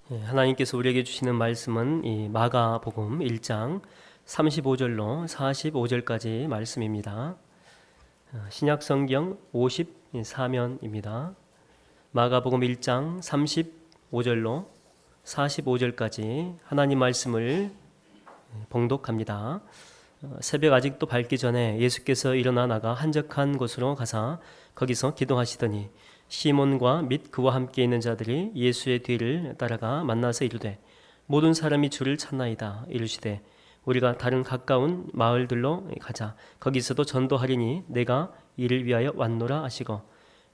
하나님께서 우리에게 주시는 말씀은 이 마가복음 1장 35절로 45절까지 말씀입니다. 신약 성경 54면입니다. 마가복음 1장 35절로 45절까지 하나님 말씀을 봉독합니다. 새벽 아직도 밝기 전에 예수께서 일어나 나가 한적한 곳으로 가사 거기서 기도하시더니 시몬과 및 그와 함께 있는 자들이 예수의 뒤를 따라가 만나서 이르되 모든 사람이 주를 찾나이다. 이르시되 우리가 다른 가까운 마을들로 가자. 거기서도 전도하리니 내가 이를 위하여 왔노라 하시고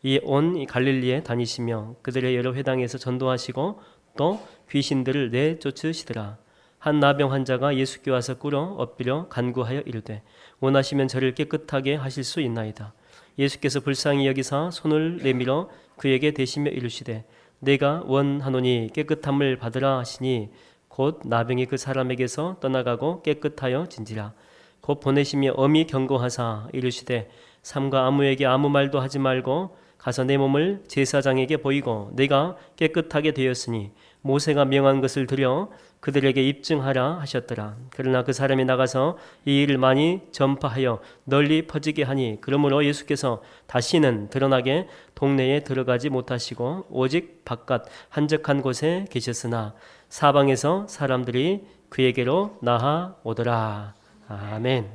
이에 온 갈릴리에 다니시며 그들의 여러 회당에서 전도하시고 또 귀신들을 내쫓으시더라. 한 나병 환자가 예수께 와서 꿇어 엎드려 간구하여 이르되 원하시면 저를 깨끗하게 하실 수 있나이다. 예수께서 불쌍히 여기사 손을 내밀어 그에게 대시며 이르시되 내가 원하노니 깨끗함을 받으라 하시니 곧 나병이 그 사람에게서 떠나가고 깨끗하여 진지라. 곧 보내시며 엄히 경고하사 이르시되 삼가 아무에게 아무 말도 하지 말고 가서 내 몸을 제사장에게 보이고 내가 깨끗하게 되었으니 모세가 명한 것을 들여 그들에게 입증하라 하셨더라. 그러나 그 사람이 나가서 이 일을 많이 전파하여 널리 퍼지게 하니 그러므로 예수께서 다시는 드러나게 동네에 들어가지 못하시고 오직 바깥 한적한 곳에 계셨으나 사방에서 사람들이 그에게로 나아 오더라. 아멘.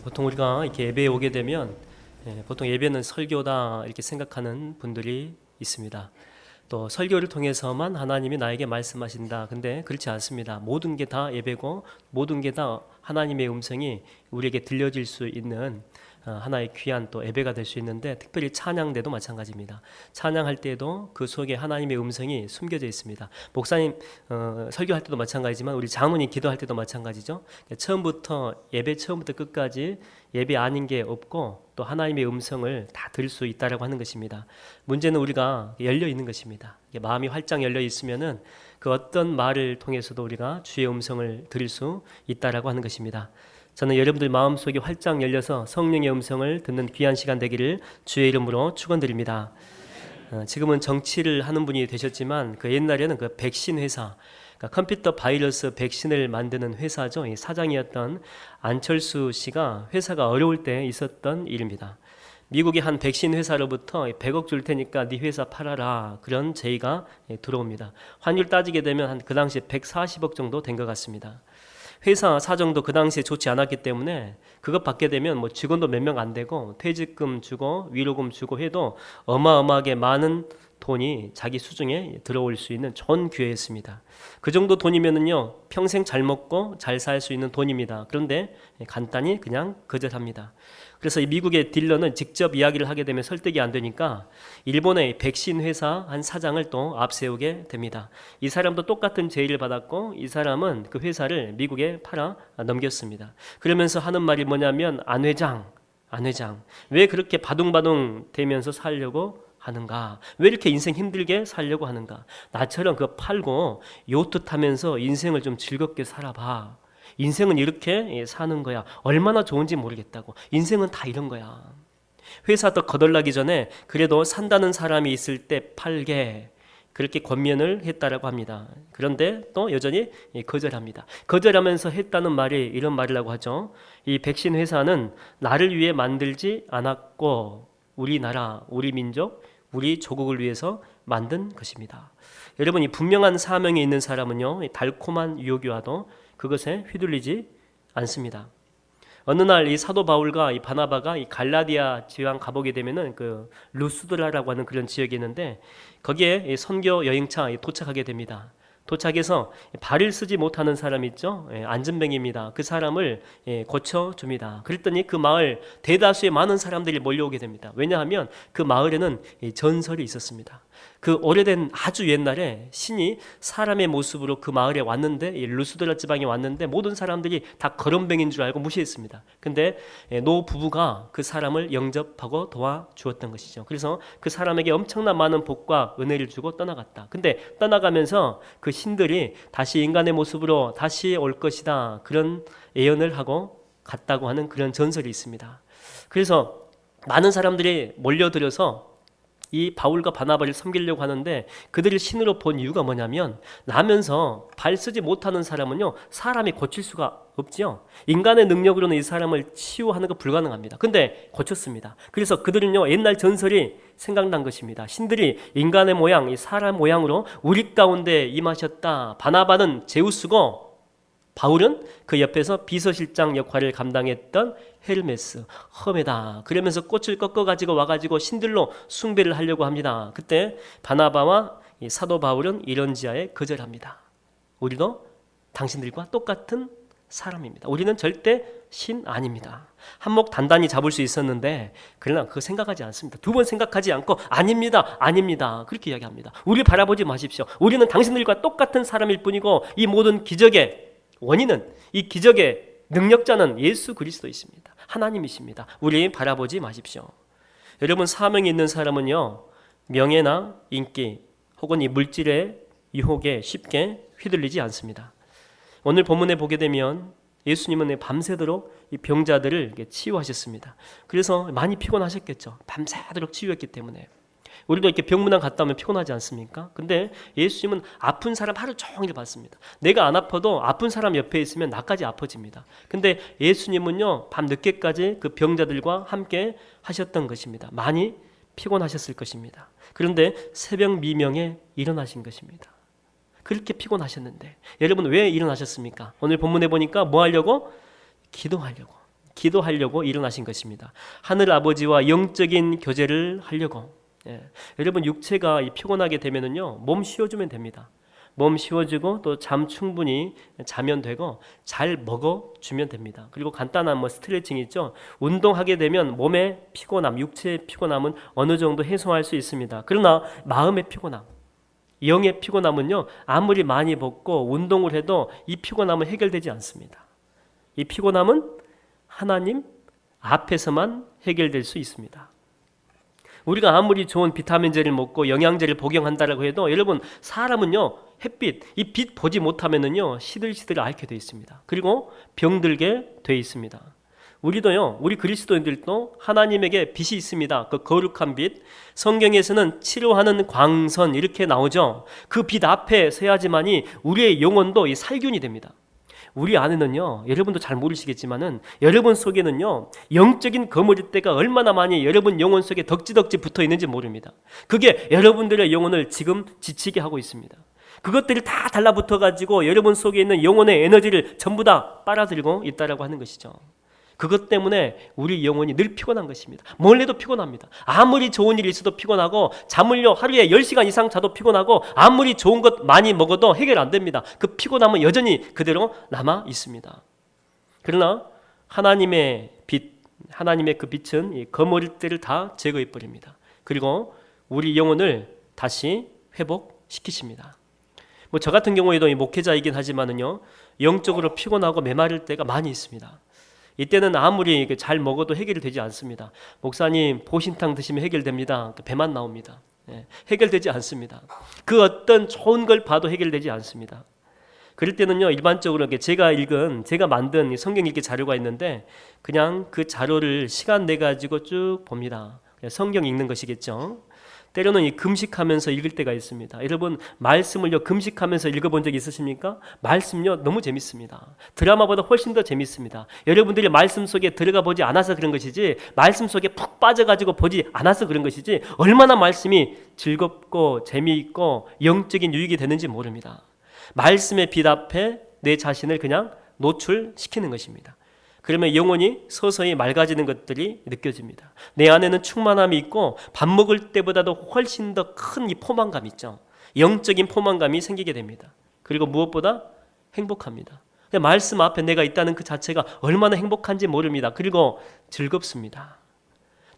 보통 우리가 이렇게 예배에 오게 되면 보통 예배는 설교다 이렇게 생각하는 분들이 있습니다. 또 설교를 통해서만 하나님이 나에게 말씀하신다. 근데 그렇지 않습니다. 모든 게 다 예배고 모든 게 다 하나님의 음성이 우리에게 들려질 수 있는 하나의 귀한 또 예배가 될 수 있는데 특별히 찬양 때도 마찬가지입니다. 찬양할 때도 그 속에 하나님의 음성이 숨겨져 있습니다. 목사님 설교할 때도 마찬가지지만 우리 장로님 기도할 때도 마찬가지죠. 처음부터 예배 처음부터 끝까지 예배 아닌 게 없고 또 하나님의 음성을 다 들을 수 있다라고 하는 것입니다. 문제는 우리가 열려 있는 것입니다. 마음이 활짝 열려 있으면은 그 어떤 말을 통해서도 우리가 주의 음성을 들을 수 있다라고 하는 것입니다. 저는 여러분들 마음속이 활짝 열려서 성령의 음성을 듣는 귀한 시간 되기를 주의 이름으로 축원드립니다. 지금은 정치를 하는 분이 되셨지만 그 옛날에는 그 백신 회사, 그러니까 컴퓨터 바이러스 백신을 만드는 회사죠. 이 사장이었던 안철수 씨가 회사가 어려울 때 있었던 일입니다. 미국의 한 백신 회사로부터 100억 줄 테니까 네 회사 팔아라 그런 제의가 들어옵니다. 환율 따지게 되면 한 그 당시 140억 정도 된 것 같습니다. 회사 사정도 그 당시에 좋지 않았기 때문에 그것 받게 되면 뭐 직원도 몇 명 안 되고 퇴직금 주고 위로금 주고 해도 어마어마하게 많은 돈이 자기 수중에 들어올 수 있는 좋은 기회였습니다. 그 정도 돈이면은요 평생 잘 먹고 잘 살 수 있는 돈입니다. 그런데 간단히 그냥 거절합니다. 그래서 이 미국의 딜러는 직접 이야기를 하게 되면 설득이 안 되니까 일본의 백신 회사 한 사장을 또 앞세우게 됩니다. 이 사람도 똑같은 제의를 받았고 이 사람은 그 회사를 미국에 팔아 넘겼습니다. 그러면서 하는 말이 뭐냐면 안 회장 왜 그렇게 바둥바둥 되면서 살려고 하는가? 왜 이렇게 인생 힘들게 살려고 하는가? 나처럼 그거 팔고 요트 타면서 인생을 좀 즐겁게 살아봐. 인생은 이렇게 사는 거야. 얼마나 좋은지 모르겠다고. 인생은 다 이런 거야. 회사 더 거덜나기 전에 그래도 산다는 사람이 있을 때 팔게 그렇게 권면을 했다라고 합니다. 그런데 또 여전히 거절합니다. 거절하면서 했다는 말이 이런 말이라고 하죠. 이 백신 회사는 나를 위해 만들지 않았고 우리나라, 우리 민족, 우리 조국을 위해서 만든 것입니다. 여러분 이 분명한 사명이 있는 사람은요 달콤한 유혹이 와도 그것에 휘둘리지 않습니다. 어느 날 이 사도 바울과 이 바나바가 이 갈라디아 지방 가보게 되면은 그 루스드라라고 하는 그런 지역이 있는데 거기에 선교 여행차 도착하게 됩니다. 도착해서 발을 쓰지 못하는 사람 있죠? 안전병입니다. 그 사람을 고쳐줍니다. 그랬더니 그 마을 대다수의 많은 사람들이 몰려오게 됩니다. 왜냐하면 그 마을에는 전설이 있었습니다. 그 오래된 아주 옛날에 신이 사람의 모습으로 그 마을에 왔는데 루스드라 지방에 왔는데 모든 사람들이 다 거렁뱅인 줄 알고 무시했습니다. 근데 노 부부가 그 사람을 영접하고 도와주었던 것이죠. 그래서 그 사람에게 엄청난 많은 복과 은혜를 주고 떠나갔다. 근데 떠나가면서 그 신들이 다시 인간의 모습으로 다시 올 것이다 그런 예언을 하고 갔다고 하는 그런 전설이 있습니다. 그래서 많은 사람들이 몰려들어서 이 바울과 바나바를 섬기려고 하는데 그들을 신으로 본 이유가 뭐냐면 나면서 발 쓰지 못하는 사람은요 사람이 고칠 수가 없죠. 인간의 능력으로는 이 사람을 치유하는 거 불가능합니다. 근데 고쳤습니다. 그래서 그들은요 옛날 전설이 생각난 것입니다. 신들이 인간의 모양, 이 사람 모양으로 우리 가운데 임하셨다. 바나바는 제우스고 바울은 그 옆에서 비서실장 역할을 감당했던 헤르메스, 험에다. 그러면서 꽃을 꺾어가지고 와가지고 신들로 숭배를 하려고 합니다. 그때 바나바와 이 사도 바울은 이런 지하에 거절합니다. 우리도 당신들과 똑같은 사람입니다. 우리는 절대 신 아닙니다. 한몫 단단히 잡을 수 있었는데 그러나 그거 생각하지 않습니다. 두 번 생각하지 않고 아닙니다. 아닙니다. 그렇게 이야기합니다. 우리 바라보지 마십시오. 우리는 당신들과 똑같은 사람일 뿐이고 이 모든 기적의 원인은 이 기적의 능력자는 예수 그리스도이십니다. 하나님이십니다. 우리 바라보지 마십시오. 여러분 사명이 있는 사람은요 명예나 인기 혹은 이 물질의 유혹에 쉽게 휘둘리지 않습니다. 오늘 본문에 보게 되면 예수님은 밤새도록 이 병자들을 치유하셨습니다. 그래서 많이 피곤하셨겠죠. 밤새도록 치유했기 때문에. 우리도 이렇게 병문안 갔다 오면 피곤하지 않습니까? 근데 예수님은 아픈 사람 하루 종일 봤습니다. 내가 안 아파도 아픈 사람 옆에 있으면 나까지 아파집니다. 근데 예수님은요 밤 늦게까지 그 병자들과 함께 하셨던 것입니다. 많이 피곤하셨을 것입니다. 그런데 새벽 미명에 일어나신 것입니다. 그렇게 피곤하셨는데 여러분 왜 일어나셨습니까? 오늘 본문에 보니까 뭐 하려고? 기도하려고 일어나신 것입니다. 하늘 아버지와 영적인 교제를 하려고. 여러분 육체가 피곤하게 되면은요 몸 쉬어주면 됩니다. 몸 쉬어주고 또 잠 충분히 자면 되고 잘 먹어주면 됩니다. 그리고 간단한 스트레칭 있죠. 운동하게 되면 몸의 피곤함, 육체의 피곤함은 어느 정도 해소할 수 있습니다. 그러나 마음의 피곤함, 영의 피곤함은요 아무리 많이 먹고 운동을 해도 이 피곤함은 해결되지 않습니다. 이 피곤함은 하나님 앞에서만 해결될 수 있습니다. 우리가 아무리 좋은 비타민제를 먹고 영양제를 복용한다라고 해도 여러분 사람은요 햇빛, 이 빛 보지 못하면은요 시들시들 앓게 돼 있습니다. 그리고 병들게 돼 있습니다. 우리도요, 우리 그리스도인들도 하나님에게 빛이 있습니다. 그 거룩한 빛, 성경에서는 치료하는 광선 이렇게 나오죠. 그 빛 앞에 서야지만이 우리의 영혼도 이 살균이 됩니다. 우리 안에는요, 여러분도 잘 모르시겠지만은 여러분 속에는요 영적인 거머리대가 얼마나 많이 여러분 영혼 속에 덕지덕지 붙어 있는지 모릅니다. 그게 여러분들의 영혼을 지금 지치게 하고 있습니다. 그것들이 다 달라붙어 가지고 여러분 속에 있는 영혼의 에너지를 전부 다 빨아들고 있다라고 하는 것이죠. 그것 때문에 우리 영혼이 늘 피곤한 것입니다. 뭘 해도 피곤합니다. 아무리 좋은 일이 있어도 피곤하고 잠을요 하루에 10시간 이상 자도 피곤하고 아무리 좋은 것 많이 먹어도 해결 안 됩니다. 그 피곤함은 여전히 그대로 남아 있습니다. 그러나 하나님의 빛, 하나님의 그 빛은 이 거머리들을 다 제거해 버립니다. 그리고 우리 영혼을 다시 회복시키십니다. 저 같은 경우에도 이 목회자이긴 하지만은요 영적으로 피곤하고 메마를 때가 많이 있습니다. 이때는 아무리 잘 먹어도 해결이 되지 않습니다. 목사님 보신탕 드시면 해결됩니다. 배만 나옵니다. 해결되지 않습니다. 그 어떤 좋은 걸 봐도 해결되지 않습니다. 그럴 때는요 일반적으로 제가 만든 성경 읽기 자료가 있는데 그냥 그 자료를 시간 내 가지고 쭉 봅니다. 성경 읽는 것이겠죠. 때로는 이 금식하면서 읽을 때가 있습니다. 여러분 말씀을요 금식하면서 읽어본 적 있으십니까? 말씀요 너무 재밌습니다. 드라마보다 훨씬 더 재밌습니다. 여러분들이 말씀 속에 들어가 보지 않아서 그런 것이지, 말씀 속에 푹 빠져가지고 보지 않아서 그런 것이지, 얼마나 말씀이 즐겁고 재미있고 영적인 유익이 되는지 모릅니다. 말씀의 빛 앞에 내 자신을 그냥 노출시키는 것입니다. 그러면 영혼이 서서히 맑아지는 것들이 느껴집니다. 내 안에는 충만함이 있고 밥 먹을 때보다도 훨씬 더 큰 이 포만감 있죠. 영적인 포만감이 생기게 됩니다. 그리고 무엇보다 행복합니다. 말씀 앞에 내가 있다는 그 자체가 얼마나 행복한지 모릅니다. 그리고 즐겁습니다.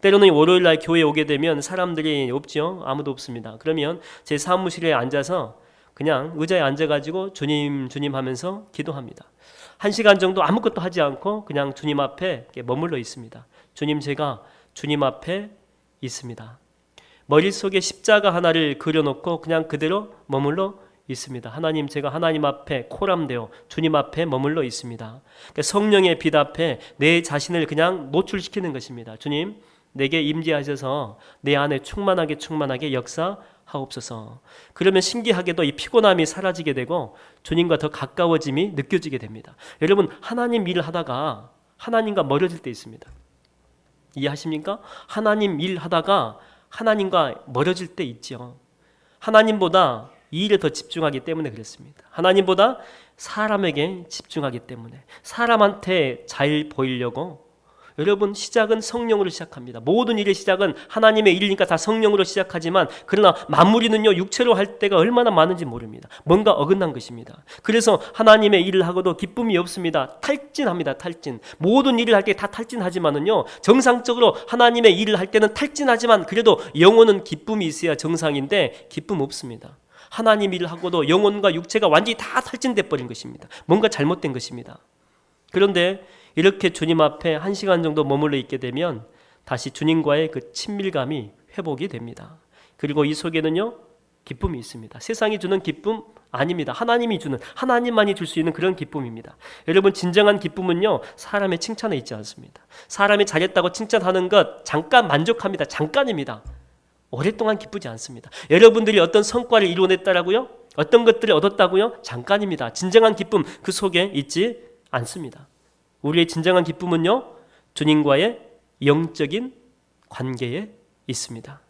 때로는 월요일 날 교회에 오게 되면 사람들이 없죠. 아무도 없습니다. 그러면 제 사무실에 앉아서 그냥 의자에 앉아가지고 주님 주님 하면서 기도합니다. 1시간 정도 아무것도 하지 않고 그냥 주님 앞에 머물러 있습니다. 주님, 제가 주님 앞에 있습니다. 머릿속에 십자가 하나를 그려놓고 그냥 그대로 머물러 있습니다. 하나님, 제가 하나님 앞에 코람되어 주님 앞에 머물러 있습니다. 성령의 빛 앞에 내 자신을 그냥 노출시키는 것입니다. 주님, 내게 임재하셔서 내 안에 충만하게 역사하옵소서. 그러면 신기하게도 이 피곤함이 사라지게 되고 주님과 더 가까워짐이 느껴지게 됩니다. 여러분, 하나님 일을 하다가 하나님과 멀어질 때 있습니다. 이해하십니까? 하나님 일 하다가 하나님과 멀어질 때 있죠. 하나님보다 이 일에 더 집중하기 때문에 그렇습니다. 하나님보다 사람에게 집중하기 때문에, 사람한테 잘 보이려고. 여러분, 시작은 성령으로 시작합니다. 모든 일의 시작은 하나님의 일이니까 다 성령으로 시작하지만, 그러나 마무리는요 육체로 할 때가 얼마나 많은지 모릅니다. 뭔가 어긋난 것입니다. 그래서 하나님의 일을 하고도 기쁨이 없습니다. 탈진합니다. 탈진. 모든 일을 할 때 다 탈진하지만은요, 정상적으로 하나님의 일을 할 때는 탈진하지만 그래도 영혼은 기쁨이 있어야 정상인데 기쁨 없습니다. 하나님 일을 하고도 영혼과 육체가 완전히 다 탈진돼 버린 것입니다. 뭔가 잘못된 것입니다. 그런데 이렇게 주님 앞에 1시간 정도 머물러 있게 되면 다시 주님과의 그 친밀감이 회복이 됩니다. 그리고 이 속에는요 기쁨이 있습니다. 세상이 주는 기쁨 아닙니다. 하나님이 주는, 하나님만이 줄 수 있는 그런 기쁨입니다. 여러분, 진정한 기쁨은요 사람의 칭찬에 있지 않습니다. 사람이 잘했다고 칭찬하는 것 잠깐 만족합니다. 잠깐입니다. 오랫동안 기쁘지 않습니다. 여러분들이 어떤 성과를 이루어냈다라고요? 어떤 것들을 얻었다고요? 잠깐입니다. 진정한 기쁨 그 속에 있지 않습니다. 우리의 진정한 기쁨은요 주님과의 영적인 관계에 있습니다.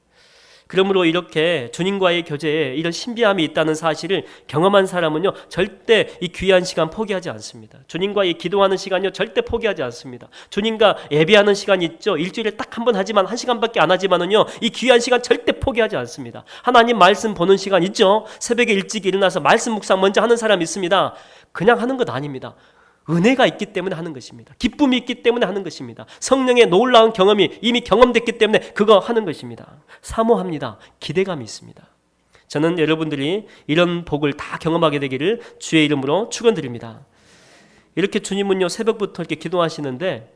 그러므로 이렇게 주님과의 교제에 이런 신비함이 있다는 사실을 경험한 사람은요 절대 이 귀한 시간 포기하지 않습니다. 주님과의 기도하는 시간요 절대 포기하지 않습니다. 주님과 예배하는 시간이 있죠. 일주일에 딱 한 번 하지만 1시간밖에 안 하지만은요 이 귀한 시간 절대 포기하지 않습니다. 하나님 말씀 보는 시간 있죠. 새벽에 일찍 일어나서 말씀 묵상 먼저 하는 사람 있습니다. 그냥 하는 것 아닙니다. 은혜가 있기 때문에 하는 것입니다. 기쁨이 있기 때문에 하는 것입니다. 성령의 놀라운 경험이 이미 경험됐기 때문에 그거 하는 것입니다. 사모합니다. 기대감이 있습니다. 저는 여러분들이 이런 복을 다 경험하게 되기를 주의 이름으로 축원드립니다. 이렇게 주님은요 새벽부터 이렇게 기도하시는데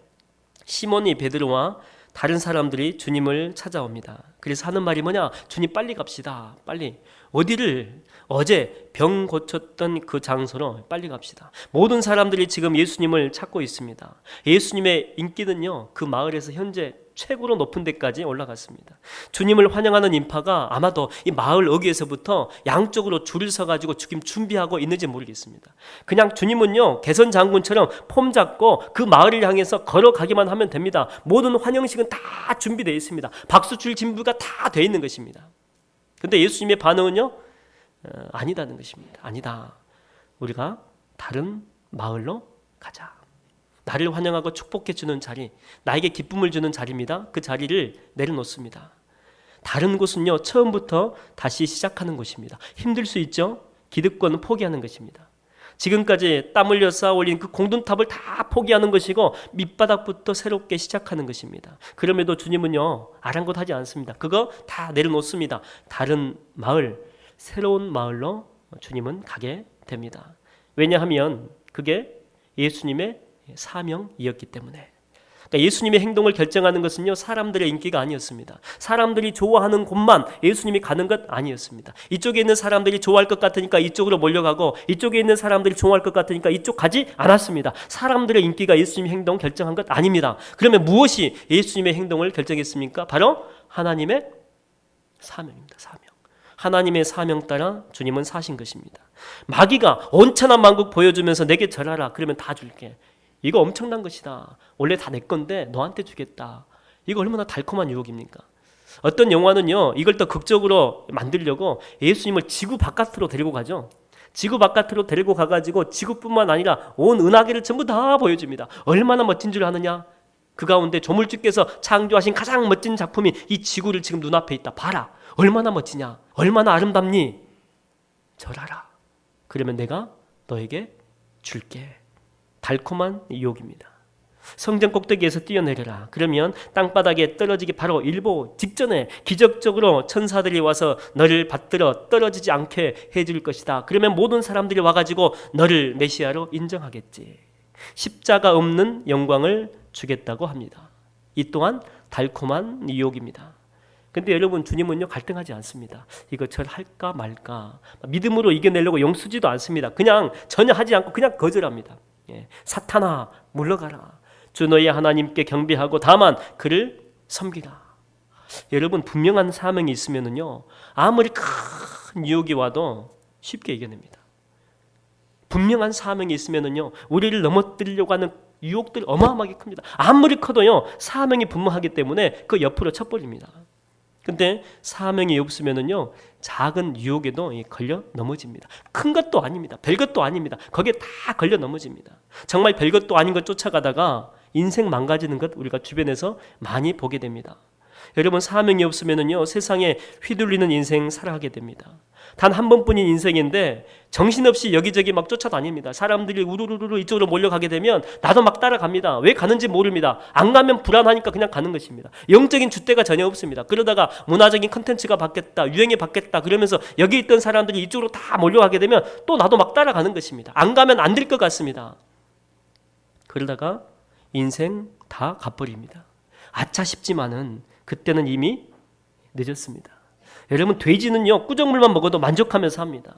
시몬이 베드로와 다른 사람들이 주님을 찾아옵니다. 그래서 하는 말이 뭐냐? 주님 빨리 갑시다. 빨리. 어디를? 어제 병 고쳤던 그 장소로 빨리 갑시다. 모든 사람들이 지금 예수님을 찾고 있습니다. 예수님의 인기는요 그 마을에서 현재 최고로 높은 데까지 올라갔습니다. 주님을 환영하는 인파가 아마도 이 마을 어귀에서부터 양쪽으로 줄을 서가지고 지금 준비하고 있는지 모르겠습니다. 그냥 주님은요 개선 장군처럼 폼 잡고 그 마을을 향해서 걸어가기만 하면 됩니다. 모든 환영식은 다 준비되어 있습니다. 박수 칠 준비가 다 되어 있는 것입니다. 근데 예수님의 반응은요 아니다는 것입니다. 아니다. 우리가 다른 마을로 가자. 나를 환영하고 축복해 주는 자리, 나에게 기쁨을 주는 자리입니다. 그 자리를 내려놓습니다. 다른 곳은요 처음부터 다시 시작하는 곳입니다. 힘들 수 있죠. 기득권은 포기하는 것입니다. 지금까지 땀 흘려 쌓아 올린 그 공든탑을 다 포기하는 것이고 밑바닥부터 새롭게 시작하는 것입니다. 그럼에도 주님은요 아랑곳하지 않습니다. 그거 다 내려놓습니다. 다른 마을, 새로운 마을로 주님은 가게 됩니다. 왜냐하면 그게 예수님의 사명이었기 때문에. 그러니까 예수님의 행동을 결정하는 것은요 사람들의 인기가 아니었습니다. 사람들이 좋아하는 곳만 예수님이 가는 것 아니었습니다. 이쪽에 있는 사람들이 좋아할 것 같으니까 이쪽으로 몰려가고 이쪽에 있는 사람들이 좋아할 것 같으니까 이쪽 가지 않았습니다. 사람들의 인기가 예수님의 행동 결정한 것 아닙니다. 그러면 무엇이 예수님의 행동을 결정했습니까? 바로 하나님의 사명입니다. 사명. 하나님의 사명 따라 주님은 사신 것입니다. 마귀가 온천한 만국 보여주면서 내게 절하라 그러면 다 줄게. 이거 엄청난 것이다. 원래 다 내 건데 너한테 주겠다. 이거 얼마나 달콤한 유혹입니까? 어떤 영화는요 이걸 더 극적으로 만들려고 예수님을 지구 바깥으로 데리고 가죠. 지구 바깥으로 데리고 가가지고 지구뿐만 아니라 온 은하계를 전부 다 보여줍니다. 얼마나 멋진 줄 아느냐? 그 가운데 조물주께서 창조하신 가장 멋진 작품이 이 지구를 지금 눈앞에 있다. 봐라. 얼마나 멋지냐? 얼마나 아름답니? 절하라. 그러면 내가 너에게 줄게. 달콤한 유혹입니다. 성전 꼭대기에서 뛰어내려라. 그러면 땅바닥에 떨어지기 바로 일보 직전에 기적적으로 천사들이 와서 너를 받들어 떨어지지 않게 해줄 것이다. 그러면 모든 사람들이 와가지고 너를 메시아로 인정하겠지. 십자가 없는 영광을 주겠다고 합니다. 이 또한 달콤한 유혹입니다. 근데 여러분 주님은요 갈등하지 않습니다. 이거 절할까 말까 믿음으로 이겨내려고 용쓰지도 않습니다. 그냥 전혀 하지 않고 그냥 거절합니다. 사탄아 물러가라. 주 너의 하나님께 경배하고 다만 그를 섬기라. 여러분, 분명한 사명이 있으면은요, 아무리 큰 유혹이 와도 쉽게 이겨냅니다. 분명한 사명이 있으면은요, 우리를 넘어뜨리려고 하는 유혹들 어마어마하게 큽니다. 아무리 커도요, 사명이 분명하기 때문에 그 옆으로 쳐버립니다. 근데 사명이 없으면은요, 작은 유혹에도 걸려 넘어집니다. 큰 것도 아닙니다. 별것도 아닙니다. 거기에 다 걸려 넘어집니다. 정말 별것도 아닌 것 쫓아가다가 인생 망가지는 것 우리가 주변에서 많이 보게 됩니다. 여러분, 사명이 없으면은요, 세상에 휘둘리는 인생 살아가게 됩니다. 단 한 번뿐인 인생인데 정신없이 여기저기 막 쫓아다닙니다. 사람들이 우르르르 이쪽으로 몰려가게 되면 나도 막 따라갑니다. 왜 가는지 모릅니다. 안 가면 불안하니까 그냥 가는 것입니다. 영적인 줏대가 전혀 없습니다. 그러다가 문화적인 컨텐츠가 바뀌었다, 유행이 바뀌었다 그러면서 여기 있던 사람들이 이쪽으로 다 몰려가게 되면 또 나도 막 따라가는 것입니다. 안 가면 안 될 것 같습니다. 그러다가 인생 다 가버립니다. 아차 싶지만은 그때는 이미 늦었습니다. 여러분, 돼지는요, 꾸정물만 먹어도 만족하면서 삽니다.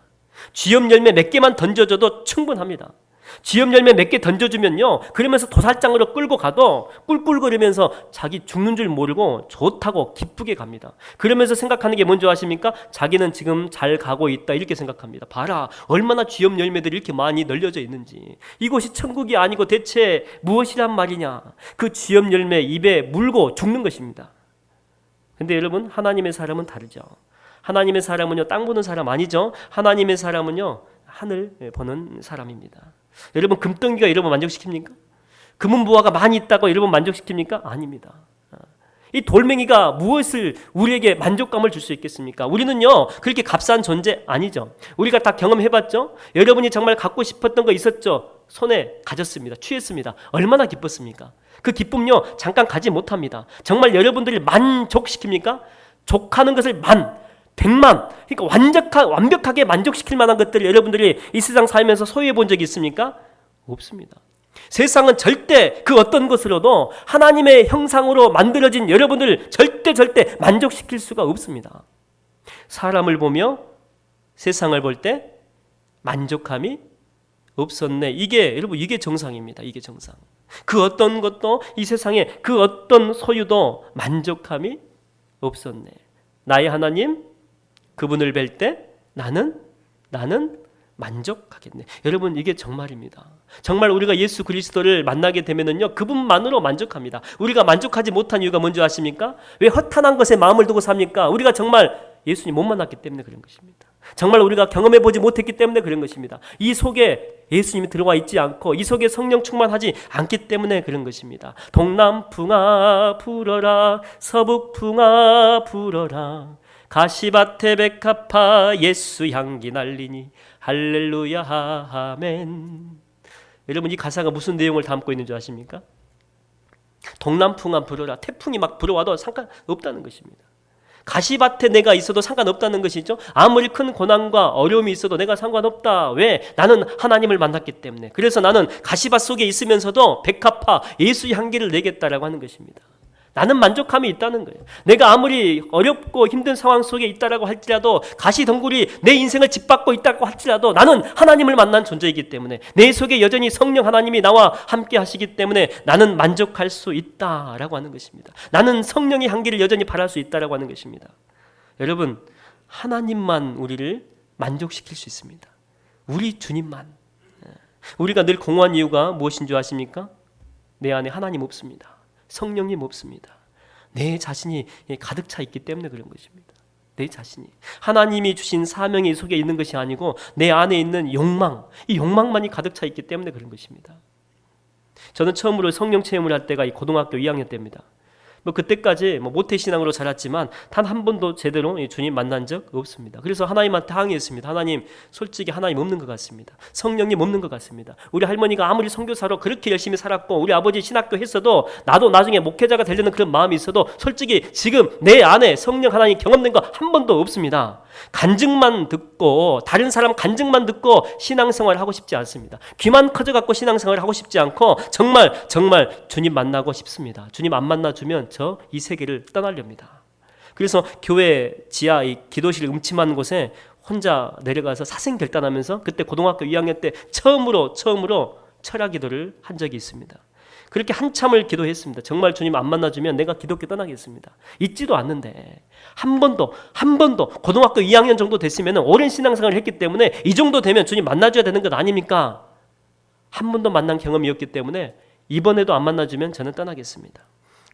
쥐염 열매 몇 개만 던져줘도 충분합니다. 쥐염 열매 몇 개 던져주면요, 그러면서 도살장으로 끌고 가도 꿀꿀거리면서 자기 죽는 줄 모르고 좋다고 기쁘게 갑니다. 그러면서 생각하는 게 뭔지 아십니까? 자기는 지금 잘 가고 있다, 이렇게 생각합니다. 봐라, 얼마나 쥐염 열매들이 이렇게 많이 널려져 있는지. 이곳이 천국이 아니고 대체 무엇이란 말이냐? 그 쥐염 열매 입에 물고 죽는 것입니다. 근데 여러분, 하나님의 사람은 다르죠. 하나님의 사람은요, 땅 보는 사람 아니죠. 하나님의 사람은요, 하늘 보는 사람입니다. 여러분, 금덩이가 여러분 만족시킵니까? 금은 부하가 많이 있다고 여러분 만족시킵니까? 아닙니다. 이 돌멩이가 무엇을 우리에게 만족감을 줄 수 있겠습니까? 우리는요, 그렇게 값싼 존재 아니죠. 우리가 다 경험해봤죠. 여러분이 정말 갖고 싶었던 거 있었죠. 손에 가졌습니다. 취했습니다. 얼마나 기뻤습니까? 그 기쁨요, 잠깐 가지 못합니다. 정말 여러분들을 만족시킵니까? 족하는 것을 백만, 그러니까 완벽하게 만족시킬 만한 것들을 여러분들이 이 세상 살면서 소유해 본 적이 있습니까? 없습니다. 세상은 절대 그 어떤 것으로도 하나님의 형상으로 만들어진 여러분을 절대 만족시킬 수가 없습니다. 사람을 보며 세상을 볼 때 만족함이 없었네. 여러분, 이게 정상입니다. 이게 정상. 그 어떤 것도, 이 세상에 그 어떤 소유도 만족함이 없었네. 나의 하나님, 그분을 뵐 때 나는 만족하겠네. 여러분, 이게 정말입니다. 정말 우리가 예수 그리스도를 만나게 되면은요, 그분만으로 만족합니다. 우리가 만족하지 못한 이유가 뭔지 아십니까? 왜 허탄한 것에 마음을 두고 삽니까? 우리가 정말 예수님 못 만났기 때문에 그런 것입니다. 정말 우리가 경험해보지 못했기 때문에 그런 것입니다. 이 속에 예수님이 들어와 있지 않고 이 속에 성령 충만하지 않기 때문에 그런 것입니다. 동남풍아 불어라, 서북풍아 불어라, 가시밭에 백합화 예수 향기 날리니 할렐루야 아멘. 여러분, 이 가사가 무슨 내용을 담고 있는 줄 아십니까? 동남풍아 불어라, 태풍이 막 불어와도 상관없다는 것입니다. 가시밭에 내가 있어도 상관없다는 것이죠. 아무리 큰 고난과 어려움이 있어도 내가 상관없다. 왜? 나는 하나님을 만났기 때문에. 그래서 나는 가시밭 속에 있으면서도 백합화 예수 향기를 내겠다라고 하는 것입니다. 나는 만족함이 있다는 거예요. 내가 아무리 어렵고 힘든 상황 속에 있다라고 할지라도, 가시덩굴이 내 인생을 짓밟고 있다고 할지라도 나는 하나님을 만난 존재이기 때문에, 내 속에 여전히 성령 하나님이 나와 함께 하시기 때문에 나는 만족할 수 있다라고 하는 것입니다. 나는 성령의 향기를 여전히 바랄 수 있다라고 하는 것입니다. 여러분, 하나님만 우리를 만족시킬 수 있습니다. 우리 주님만. 우리가 늘 공허한 이유가 무엇인 줄 아십니까? 내 안에 하나님 없습니다. 성령님 없습니다. 내 자신이 가득 차 있기 때문에 그런 것입니다. 내 자신이 하나님이 주신 사명이 속에 있는 것이 아니고 내 안에 있는 욕망, 이 욕망만이 가득 차 있기 때문에 그런 것입니다. 저는 처음으로 성령 체험을 할 때가 이 고등학교 2학년 때입니다. 그때까지 모태신앙으로 자랐지만 단 한 번도 제대로 주님 만난 적 없습니다. 그래서 하나님한테 항의했습니다. 하나님, 솔직히 하나님 없는 것 같습니다. 성령님 없는 것 같습니다. 우리 할머니가 아무리 선교사로 그렇게 열심히 살았고 우리 아버지 신학교 했어도 나도 나중에 목회자가 되려는 그런 마음이 있어도 솔직히 지금 내 안에 성령 하나님 경험된 거 한 번도 없습니다. 간증만 듣고, 다른 사람 간증만 듣고 신앙생활을 하고 싶지 않습니다. 귀만 커져갖고 신앙생활을 하고 싶지 않고 정말 주님 만나고 싶습니다. 주님 안 만나주면 저 이 세계를 떠나렵니다. 그래서 교회 지하 이 기도실 음침한 곳에 혼자 내려가서 사생결단하면서, 그때 고등학교 2학년 때 처음으로 철학 기도를 한 적이 있습니다. 그렇게 한참을 기도했습니다. 정말 주님 안 만나주면 내가 기독교 떠나겠습니다. 있지도 않는데 한 번도 고등학교 2학년 정도 됐으면 오랜 신앙생활을 했기 때문에 이 정도 되면 주님 만나줘야 되는 것 아닙니까? 한 번도 만난 경험이었기 때문에 이번에도 안 만나주면 저는 떠나겠습니다.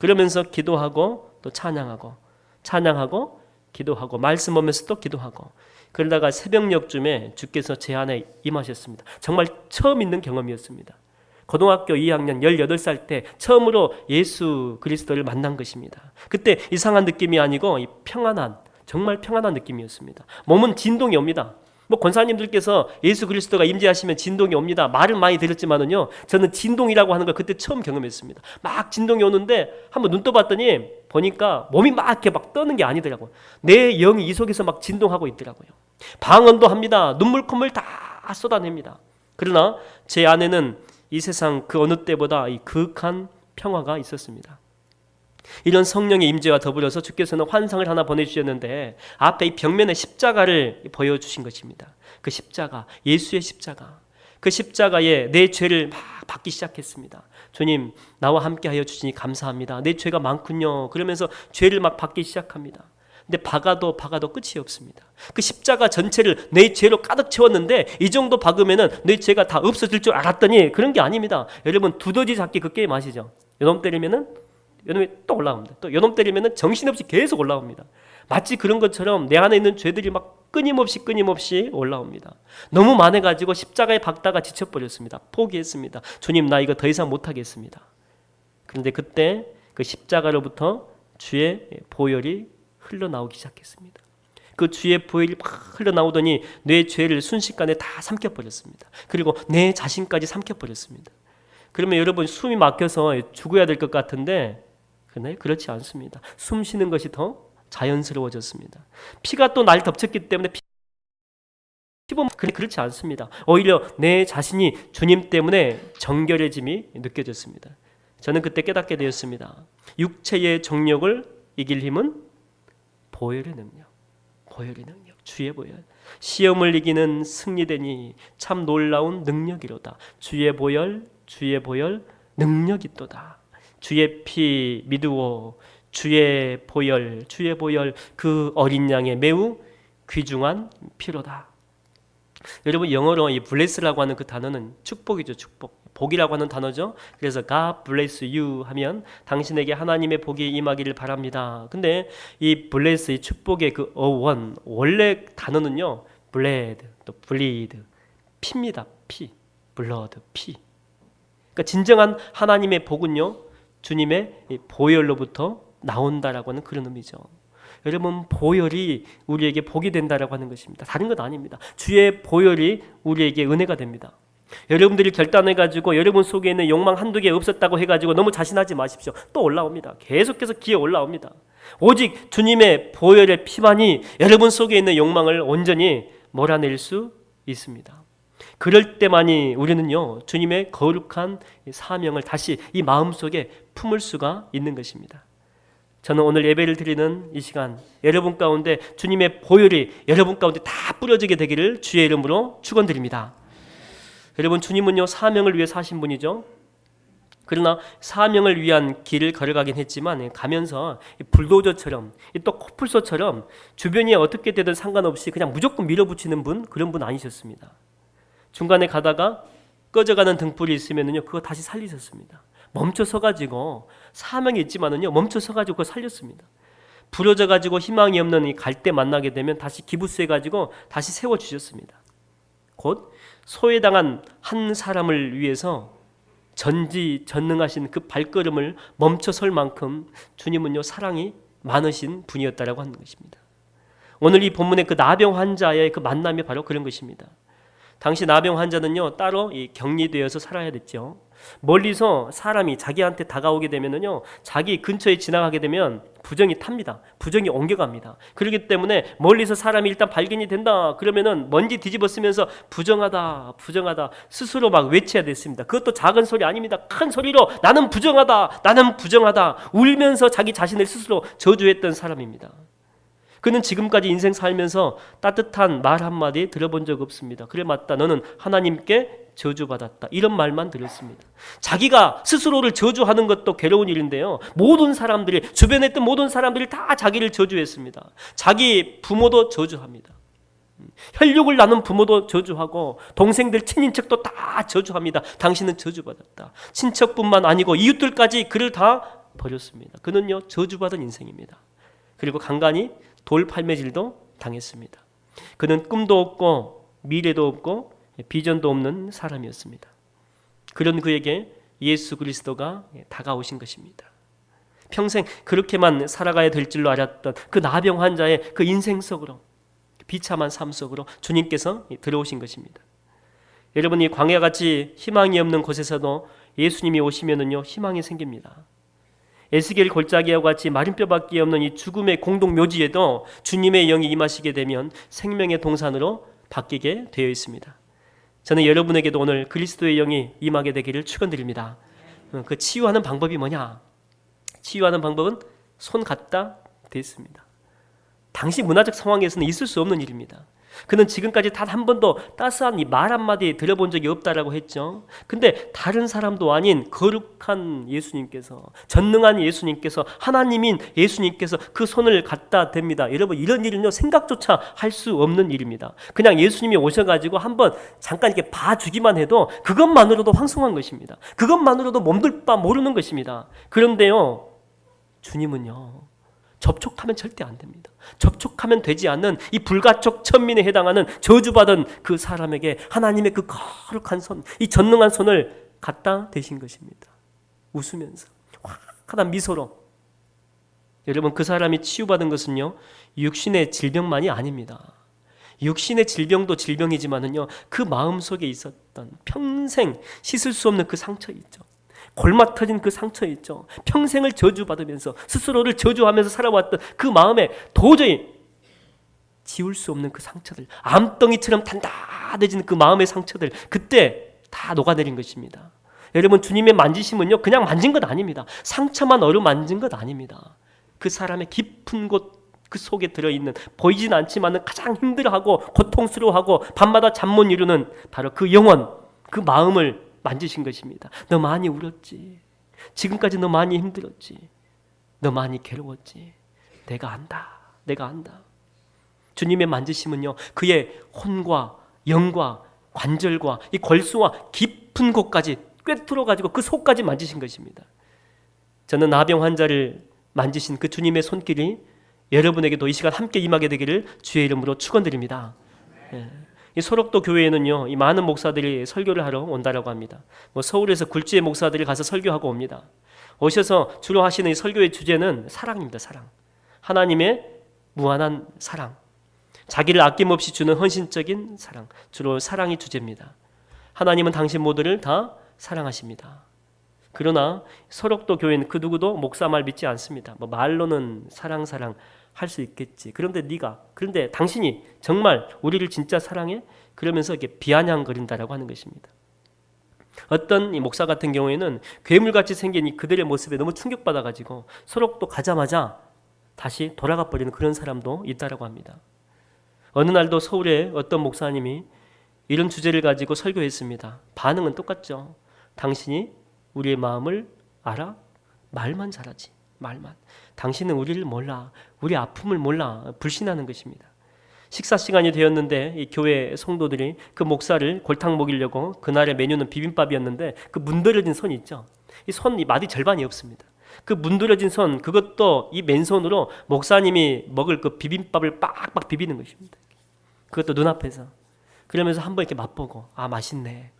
그러면서 기도하고 또 찬양하고 기도하고 말씀 보면서 또 기도하고 그러다가 새벽녘쯤에 주께서 제 안에 임하셨습니다. 정말 처음 있는 경험이었습니다. 고등학교 2학년 18살 때 처음으로 예수 그리스도를 만난 것입니다. 그때 이상한 느낌이 아니고 정말 평안한 느낌이었습니다. 몸은 진동이 옵니다. 권사님들께서 예수 그리스도가 임재하시면 진동이 옵니다. 말은 많이 들었지만은요, 저는 진동이라고 하는 걸 그때 처음 경험했습니다. 막 진동이 오는데 한번 눈 떠봤더니 보니까 몸이 막 이렇게 막 떠는 게 아니더라고요. 내 영이 이 속에서 막 진동하고 있더라고요. 방언도 합니다. 눈물 콧물 다 쏟아냅니다. 그러나 제 안에는 이 세상 그 어느 때보다 이 극한 평화가 있었습니다. 이런 성령의 임재와 더불어서 주께서는 환상을 하나 보내주셨는데 앞에 이 벽면에 십자가를 보여주신 것입니다. 그 십자가, 예수의 십자가, 그 십자가에 내 죄를 막 받기 시작했습니다. 주님, 나와 함께하여 주시니 감사합니다. 내 죄가 많군요. 그러면서 죄를 막 받기 시작합니다. 근데 박아도 끝이 없습니다. 그 십자가 전체를 내 죄로 가득 채웠는데 이 정도 박으면은 내 죄가 다 없어질 줄 알았더니 그런 게 아닙니다. 여러분 두더지 잡기 그 게임 아시죠? 요놈 때리면은 요놈이 또 올라옵니다. 또 요놈 때리면은 정신없이 계속 올라옵니다. 마치 그런 것처럼 내 안에 있는 죄들이 막 끊임없이 올라옵니다. 너무 많아가지고 십자가에 박다가 지쳐버렸습니다. 포기했습니다. 주님, 나 이거 더 이상 못하겠습니다. 그런데 그때 그 십자가로부터 주의 보혈이 흘러나오기 시작했습니다. 그 주의 보혈이 막 흘러나오더니 내 죄를 순식간에 다 삼켜버렸습니다. 그리고 내 자신까지 삼켜버렸습니다. 그러면 여러분 숨이 막혀서 죽어야 될 것 같은데 그렇지 않습니다. 숨 쉬는 것이 더 자연스러워졌습니다. 피가 또 날 덮쳤기 때문에 그렇지 않습니다. 오히려 내 자신이 주님 때문에 정결해짐이 느껴졌습니다. 저는 그때 깨닫게 되었습니다. 육체의 정욕을 이길 힘은 보혈의 능력, 주의 보혈. 시험을 이기는 승리되니 참 놀라운 능력이로다. 주의 보혈 능력이도다. 주의 피 믿으오. 주의 보혈 그 어린 양의 매우 귀중한 피로다. 여러분 영어로 이 bless라고 하는 그 단어는 축복이죠. 축복. 복이라고 하는 단어죠. 그래서 God bless you 하면 당신에게 하나님의 복이 임하기를 바랍니다. 근데 이 bless, 이 축복의 그 어원, 원래 단어는요, bled, 또 bleed, 피입니다. 피, blood, 피. 그러니까 진정한 하나님의 복은요, 주님의 보혈로부터 나온다라고 하는 그런 의미죠. 여러분 보혈이 우리에게 복이 된다라고 하는 것입니다. 다른 것 아닙니다. 주의 보혈이 우리에게 은혜가 됩니다. 여러분들이 결단해가지고 여러분 속에 있는 욕망 한두 개 없었다고 해가지고 너무 자신하지 마십시오. 또 올라옵니다. 계속해서 기어 올라옵니다. 오직 주님의 보혈의 피만이 여러분 속에 있는 욕망을 온전히 몰아낼 수 있습니다. 그럴 때만이 우리는요, 주님의 거룩한 사명을 다시 이 마음속에 품을 수가 있는 것입니다. 저는 오늘 예배를 드리는 이 시간 여러분 가운데 주님의 보혈이 여러분 가운데 다 뿌려지게 되기를 주의 이름으로 축원드립니다. 여러분 주님은요, 사명을 위해 사신 분이죠. 그러나 사명을 위한 길을 걸어가긴 했지만 가면서 불도저처럼 또 코뿔소처럼 주변이 어떻게 되든 상관없이 그냥 무조건 밀어붙이는 분, 그런 분 아니셨습니다. 중간에 가다가 꺼져가는 등불이 있으면요, 그거 다시 살리셨습니다. 멈춰 서가지고 사명이 있지만은요, 멈춰 서가지고 그거 살렸습니다. 부러져가지고 희망이 없는 이 갈 때 만나게 되면 다시 기부스해가지고 다시 세워주셨습니다. 곧 소외당한 한 사람을 위해서 전지전능하신 그 발걸음을 멈춰 설 만큼 주님은요, 사랑이 많으신 분이었다라고 하는 것입니다. 오늘 이 본문의 그 나병 환자의 그 만남이 바로 그런 것입니다. 당시 나병 환자는요, 따로 격리되어서 살아야 됐죠. 멀리서 사람이 자기한테 다가오게 되면은요, 자기 근처에 지나가게 되면 부정이 탑니다. 부정이 옮겨갑니다. 그렇기 때문에 멀리서 사람이 일단 발견이 된다 그러면은 먼지 뒤집어 쓰면서 부정하다 스스로 막 외쳐야 됐습니다. 그것도 작은 소리 아닙니다. 큰 소리로 나는 부정하다 울면서 자기 자신을 스스로 저주했던 사람입니다. 그는 지금까지 인생 살면서 따뜻한 말 한마디 들어본 적 없습니다. 그래 맞다, 너는 하나님께 저주받았다. 이런 말만 들었습니다. 자기가 스스로를 저주하는 것도 괴로운 일인데요. 모든 사람들이, 주변에 있던 모든 사람들이 다 자기를 저주했습니다. 자기 부모도 저주합니다. 혈육을 나눈 부모도 저주하고 동생들, 친인척도 다 저주합니다. 당신은 저주받았다. 친척뿐만 아니고 이웃들까지 그를 다 버렸습니다. 그는요 저주받은 인생입니다. 그리고 간간히 돌팔매질도 당했습니다. 그는 꿈도 없고 미래도 없고 비전도 없는 사람이었습니다. 그런 그에게 예수 그리스도가 다가오신 것입니다. 평생 그렇게만 살아가야 될 줄로 알았던 그 나병 환자의 그 인생 속으로, 비참한 삶 속으로 주님께서 들어오신 것입니다. 여러분이 광야같이 희망이 없는 곳에서도 예수님이 오시면은요 희망이 생깁니다. 에스겔 골짜기와 같이 마른 뼈밖에 없는 이 죽음의 공동 묘지에도 주님의 영이 임하시게 되면 생명의 동산으로 바뀌게 되어 있습니다. 저는 여러분에게도 오늘 그리스도의 영이 임하게 되기를 축원드립니다. 그 치유하는 방법이 뭐냐? 치유하는 방법은 손 갖다 댔습니다. 당시 문화적 상황에서는 있을 수 없는 일입니다. 그는 지금까지 단 한 번도 따스한 이 말 한마디 들어본 적이 없다라고 했죠. 근데 다른 사람도 아닌 거룩한 예수님께서, 전능한 예수님께서, 하나님인 예수님께서 그 손을 갖다 댑니다. 여러분, 이런 일은요 생각조차 할 수 없는 일입니다. 그냥 예수님이 오셔가지고 한번 잠깐 이렇게 봐주기만 해도 그것만으로도 황송한 것입니다. 그것만으로도 몸둘 바 모르는 것입니다. 그런데요 주님은요 접촉하면 절대 안 됩니다. 접촉하면 되지 않는 이 불가촉 천민에 해당하는 저주받은 그 사람에게 하나님의 그 거룩한 손, 이 전능한 손을 갖다 대신 것입니다. 웃으면서 환한 미소로. 여러분, 그 사람이 치유받은 것은요 육신의 질병만이 아닙니다. 육신의 질병도 질병이지만은요 그 마음속에 있었던 평생 씻을 수 없는 그 상처 있죠. 골마 터진 그 상처 있죠. 평생을 저주받으면서 스스로를 저주하면서 살아왔던 그 마음에 도저히 지울 수 없는 그 상처들, 암덩이처럼 단단해진 그 마음의 상처들, 그때 다 녹아내린 것입니다. 여러분, 주님의 만지심은요 그냥 만진 것 아닙니다. 상처만 어루만진 것 아닙니다. 그 사람의 깊은 곳, 그 속에 들어있는, 보이진 않지만 가장 힘들어하고 고통스러워하고 밤마다 잠 못 이루는 바로 그 영혼, 그 마음을 만지신 것입니다. 너 많이 울었지. 지금까지 너 많이 힘들었지. 너 많이 괴로웠지. 내가 안다. 내가 안다. 주님의 만지심은요 그의 혼과 영과 관절과 이 골수와 깊은 곳까지 꿰뚫어 가지고 그 속까지 만지신 것입니다. 저는 나병 환자를 만지신 그 주님의 손길이 여러분에게도 이 시간 함께 임하게 되기를 주의 이름으로 축원드립니다. 이 소록도 교회에는요 이 많은 목사들이 설교를 하러 온다라고 합니다. 서울에서 굴지의 목사들이 가서 설교하고 옵니다. 오셔서 주로 하시는 이 설교의 주제는 사랑입니다. 사랑. 하나님의 무한한 사랑, 자기를 아낌없이 주는 헌신적인 사랑, 주로 사랑이 주제입니다. 하나님은 당신 모두를 다 사랑하십니다. 그러나 소록도 교회는 그 누구도 목사 말 믿지 않습니다. 말로는 사랑 할 수 있겠지. 그런데 당신이 정말 우리를 진짜 사랑해? 그러면서 이렇게 비아냥거린다라고 하는 것입니다. 어떤 이 목사 같은 경우에는 괴물같이 생긴 이 그들의 모습에 너무 충격받아가지고 소록도 가자마자 다시 돌아가 버리는 그런 사람도 있다라고 합니다. 어느 날도 서울에 어떤 목사님이 이런 주제를 가지고 설교했습니다. 반응은 똑같죠. 당신이 우리의 마음을 알아? 말만 잘하지. 말만. 당신은 우리를 몰라. 우리 아픔을 몰라. 불신하는 것입니다. 식사 시간이 되었는데 이 교회 성도들이 그 목사를 골탕 먹이려고, 그날의 메뉴는 비빔밥이었는데 그 문드러진 손 있죠. 이 마디 절반이 없습니다. 그 문드러진 손, 그것도 이 맨손으로 목사님이 먹을 그 비빔밥을 빡빡 비비는 것입니다. 그것도 눈앞에서. 그러면서 한번 이렇게 맛보고, 아 맛있네.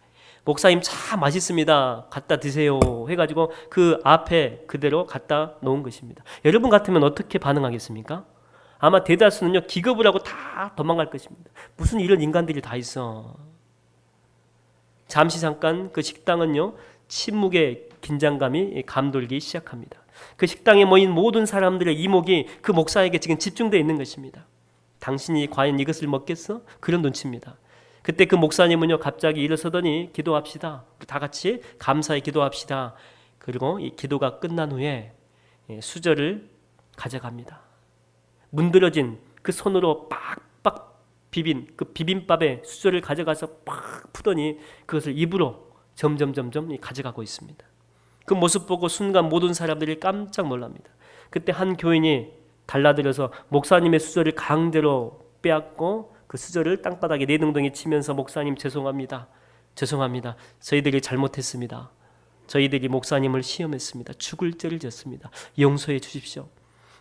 목사님 참 맛있습니다. 갖다 드세요. 해가지고 그 앞에 그대로 갖다 놓은 것입니다. 여러분 같으면 어떻게 반응하겠습니까? 아마 대다수는요 기겁을 하고 다 도망갈 것입니다. 무슨 이런 인간들이 다 있어. 잠깐 그 식당은요 침묵의 긴장감이 감돌기 시작합니다. 그 식당에 모인 모든 사람들의 이목이 그 목사에게 지금 집중되어 있는 것입니다. 당신이 과연 이것을 먹겠어? 그런 눈치입니다. 그때 그 목사님은요 갑자기 일어서더니 기도합시다. 다 같이 감사의 기도합시다. 그리고 이 기도가 끝난 후에 수저를 가져갑니다. 문드러진 그 손으로 빡빡 그 비빔밥에 수저를 가져가서 팍 푸더니 그것을 입으로 점점 가져가고 있습니다. 그 모습 보고 순간 모든 사람들이 깜짝 놀랍니다. 그때 한 교인이 달라들어서 목사님의 수저를 강제로 빼앗고 그 수저를 땅바닥에 내둥덩이 치면서 목사님 죄송합니다. 저희들이 잘못했습니다. 저희들이 목사님을 시험했습니다. 죽을 죄를 졌습니다. 용서해 주십시오.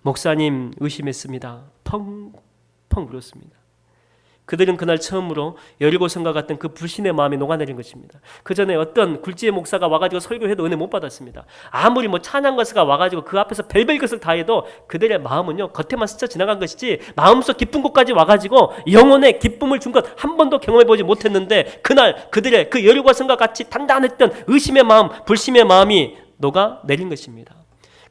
목사님 의심했습니다. 펑펑 울었습니다. 그들은 그날 처음으로 여리고성과 같은 그 불신의 마음이 녹아내린 것입니다. 그 전에 어떤 굴지의 목사가 와가지고 설교해도 은혜 못 받았습니다. 아무리 찬양 가수가 와가지고 그 앞에서 별별 것을 다 해도 그들의 마음은요 겉에만 스쳐 지나간 것이지 마음속 기쁜 곳까지 와가지고 영혼의 기쁨을 준 것 한 번도 경험해보지 못했는데 그날 그들의 그 여리고성과 같이 단단했던 의심의 마음, 불심의 마음이 녹아내린 것입니다.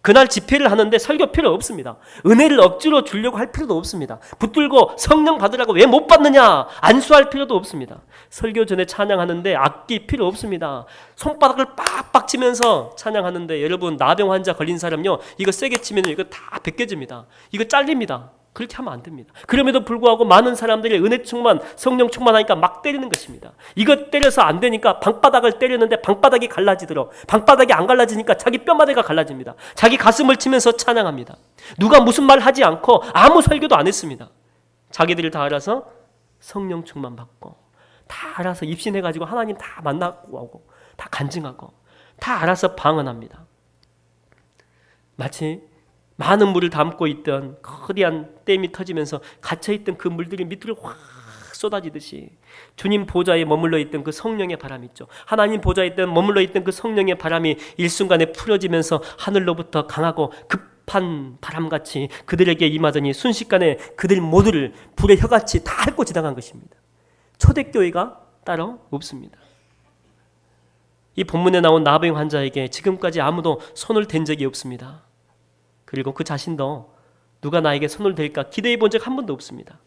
그날 집회를 하는데 설교 필요 없습니다. 은혜를 억지로 주려고 할 필요도 없습니다. 붙들고 성령 받으라고 왜 못 받느냐 안수할 필요도 없습니다. 설교 전에 찬양하는데 악기 필요 없습니다. 손바닥을 빡빡 치면서 찬양하는데 여러분 나병 환자 걸린 사람요 이거 세게 치면 이거 다 벗겨집니다. 이거 잘립니다. 그렇게 하면 안 됩니다. 그럼에도 불구하고 많은 사람들이 은혜 충만, 성령 충만하니까 막 때리는 것입니다. 이거 때려서 안 되니까 방바닥을 때렸는데 방바닥이 갈라지도록, 방바닥이 안 갈라지니까 자기 뼈마대가 갈라집니다. 자기 가슴을 치면서 찬양합니다. 누가 무슨 말 하지 않고 아무 설교도 안 했습니다. 자기들이 다 알아서 성령 충만 받고 다 알아서 입신해가지고 하나님 다 만나고 오고 다 간증하고 다 알아서 방언합니다. 마치 많은 물을 담고 있던 거대한 댐이 터지면서 갇혀있던 그 물들이 밑으로 확 쏟아지듯이 주님 보좌에 머물러 있던 그 성령의 바람 있죠. 하나님 보좌에 머물러 있던 그 성령의 바람이 일순간에 풀어지면서 하늘로부터 강하고 급한 바람같이 그들에게 임하더니 순식간에 그들 모두를 불의 혀같이 다 핥고 지나간 것입니다. 초대교회가 따로 없습니다. 이 본문에 나온 나병 환자에게 지금까지 아무도 손을 댄 적이 없습니다. 그리고 그 자신도 누가 나에게 손을 댈까 기대해 본 적 한 번도 없습니다.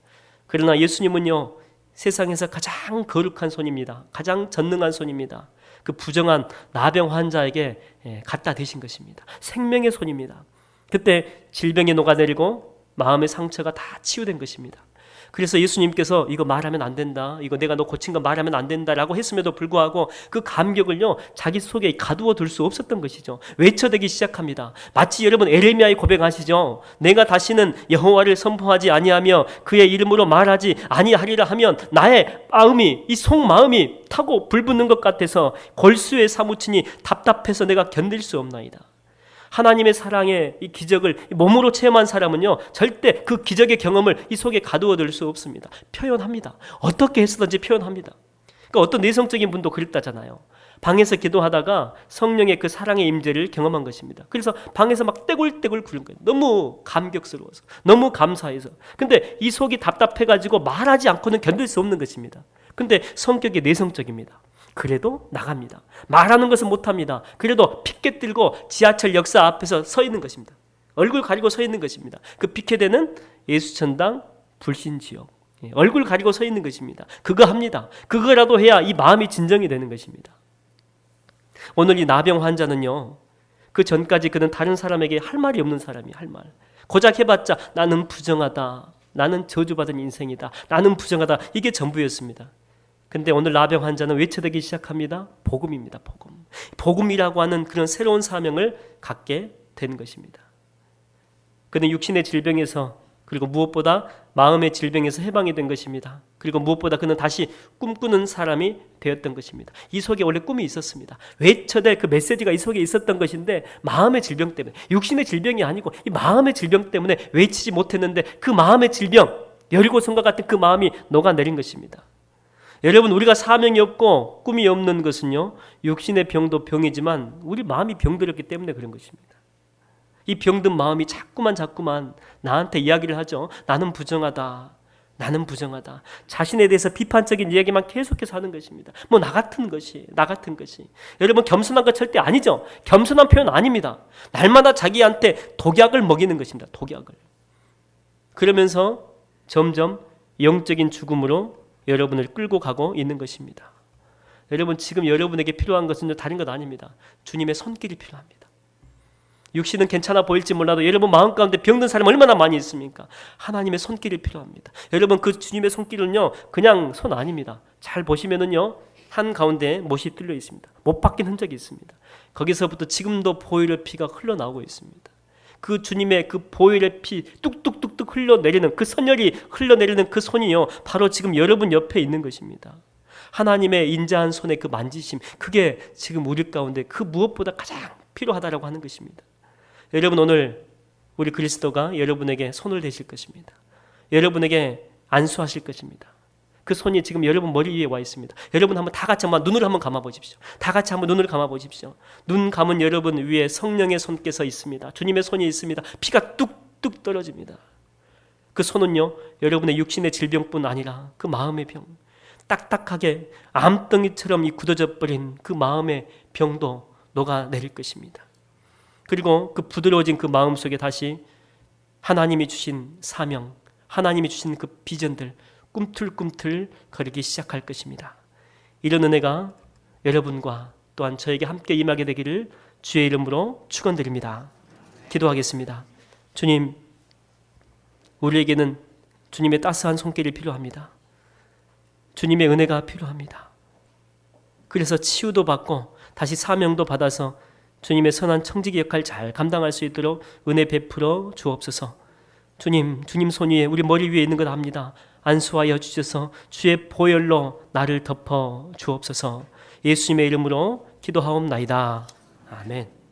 그러나 예수님은요 세상에서 가장 거룩한 손입니다. 가장 전능한 손입니다. 그 부정한 나병 환자에게 갖다 대신 것입니다. 생명의 손입니다. 그때 질병이 녹아내리고 마음의 상처가 다 치유된 것입니다. 그래서 예수님께서 이거 말하면 안 된다, 이거 내가 너 고친 거 말하면 안 된다라고 했음에도 불구하고 그 감격을요 자기 속에 가두어 둘 수 없었던 것이죠. 외쳐대기 시작합니다. 마치 여러분 에레미야의 고백하시죠. 내가 다시는 여호와를 선포하지 아니하며 그의 이름으로 말하지 아니하리라 하면 나의 마음이 이 속마음이 타고 불붙는 것 같아서 골수에 사무치니 답답해서 내가 견딜 수 없나이다. 하나님의 사랑의 이 기적을 몸으로 체험한 사람은요 절대 그 기적의 경험을 이 속에 가두어둘 수 없습니다. 표현합니다. 어떻게 했든지 표현합니다. 그러니까 어떤 내성적인 분도 그랬다잖아요. 방에서 기도하다가 성령의 그 사랑의 임재를 경험한 것입니다. 그래서 방에서 막 떼굴떼굴 구른 거예요. 너무 감격스러워서, 너무 감사해서. 근데 이 속이 답답해가지고 말하지 않고는 견딜 수 없는 것입니다. 근데 성격이 내성적입니다. 그래도 나갑니다. 말하는 것은 못합니다. 그래도 피켓 들고 지하철 역사 앞에서 서 있는 것입니다. 얼굴 가리고 서 있는 것입니다. 그 피켓에는 예수천당 불신지옥, 얼굴 가리고 서 있는 것입니다. 그거 합니다. 그거라도 해야 이 마음이 진정이 되는 것입니다. 오늘 이 나병 환자는요 그 전까지 그는 다른 사람에게 할 말이 없는 사람이에요. 할 말. 고작 해봤자 나는 부정하다, 나는 저주받은 인생이다, 나는 부정하다, 이게 전부였습니다. 근데 오늘 나병 환자는 외쳐대기 시작합니다. 복음입니다. 복음. 복음이라고 하는 그런 새로운 사명을 갖게 된 것입니다. 그는 육신의 질병에서 그리고 무엇보다 마음의 질병에서 해방이 된 것입니다. 그리고 무엇보다 그는 다시 꿈꾸는 사람이 되었던 것입니다. 이 속에 원래 꿈이 있었습니다. 외쳐댈 그 메시지가 이 속에 있었던 것인데 마음의 질병 때문에, 육신의 질병이 아니고 이 마음의 질병 때문에 외치지 못했는데 그 마음의 질병, 여리고성과 같은 그 마음이 녹아내린 것입니다. 여러분, 우리가 사명이 없고 꿈이 없는 것은요 육신의 병도 병이지만 우리 마음이 병들었기 때문에 그런 것입니다. 이 병든 마음이 자꾸만 나한테 이야기를 하죠. 나는 부정하다, 나는 부정하다. 자신에 대해서 비판적인 이야기만 계속해서 하는 것입니다. 뭐 나 같은 것이. 여러분, 겸손한 것 절대 아니죠. 겸손한 표현 아닙니다. 날마다 자기한테 독약을 먹이는 것입니다. 독약을. 그러면서 점점 영적인 죽음으로 여러분을 끌고 가고 있는 것입니다. 여러분, 지금 여러분에게 필요한 것은 다른 것 아닙니다. 주님의 손길이 필요합니다. 육신은 괜찮아 보일지 몰라도 여러분 마음 가운데 병든 사람이 얼마나 많이 있습니까? 하나님의 손길이 필요합니다. 여러분 그 주님의 손길은요 그냥 손 아닙니다. 잘 보시면은요 한가운데 못이 뚫려 있습니다. 못 박힌 흔적이 있습니다. 거기서부터 지금도 보혈의 피가 흘러나오고 있습니다. 그 주님의 그 보혈의 피 뚝뚝뚝뚝 흘러내리는 그 선혈이 흘러내리는 그 손이요 바로 지금 여러분 옆에 있는 것입니다. 하나님의 인자한 손의 그 만지심, 그게 지금 우리 가운데 그 무엇보다 가장 필요하다라고 하는 것입니다. 여러분 오늘 우리 그리스도가 여러분에게 손을 대실 것입니다. 여러분에게 안수하실 것입니다. 그 손이 지금 여러분 머리 위에 와 있습니다. 여러분 한번 다 같이 한번 눈을 한번 감아 보십시오. 다 같이 한번 눈을 감아 보십시오. 눈 감은 여러분 위에 성령의 손께서 있습니다. 주님의 손이 있습니다. 피가 뚝뚝 떨어집니다. 그 손은요 여러분의 육신의 질병뿐 아니라 그 마음의 병, 딱딱하게 암덩이처럼 이 굳어져 버린 그 마음의 병도 녹아내릴 것입니다. 그리고 그 부드러워진 그 마음 속에 다시 하나님이 주신 사명, 하나님이 주신 그 비전들 꿈틀꿈틀 거리기 시작할 것입니다. 이런 은혜가 여러분과 또한 저에게 함께 임하게 되기를 주의 이름으로 축원드립니다. 기도하겠습니다. 주님, 우리에게는 주님의 따스한 손길이 필요합니다. 주님의 은혜가 필요합니다. 그래서 치유도 받고 다시 사명도 받아서 주님의 선한 청지기 역할 잘 감당할 수 있도록 은혜 베풀어 주옵소서. 주님 손 위에 우리 머리 위에 있는 것 압니다. 안수하여 주셔서 주의 보혈로 나를 덮어 주옵소서. 예수님의 이름으로 기도하옵나이다. 아멘.